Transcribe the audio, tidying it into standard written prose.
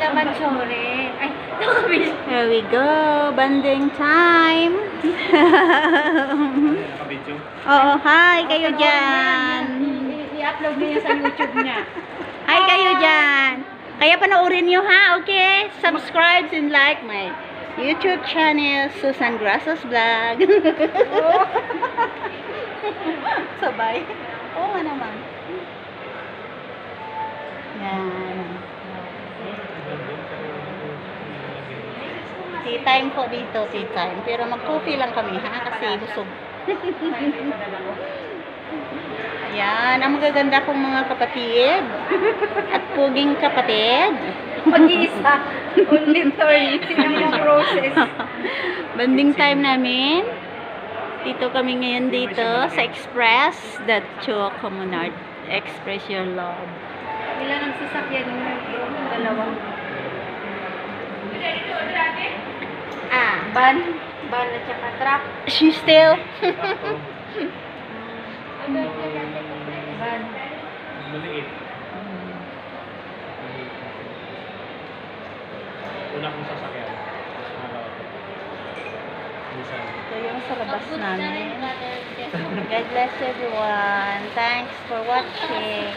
naman, sorry. Ay, nakabis. Here we go. Banding time. Nakabidyo. Oo, hi kayo dyan. I-upload niya sa YouTube niya. Hi kayo dyan. Kaya panoorin nyo ha, okay? Subscribe and like my YouTube channel, Susan Grasos Vlog. Sabay. Oo nga naman. Yan. Tea time po dito, tea time. Pero mag-coffee lang kami ha, kasi busog. Ayan, ang magaganda kong mga kapatid. At puging kapatid. Mag-iisa. Only 30 yung process. Banding time namin. Dito kami ngayon dito sa Express. That Chocomonard. Express your love. Ilan ang sasakyan mo? Dalawa. Van. Van at saka truck. She still. Van. Maliit. Una kong sasakyan. Ito yung sa labas namin. God bless everyone. Thanks for watching.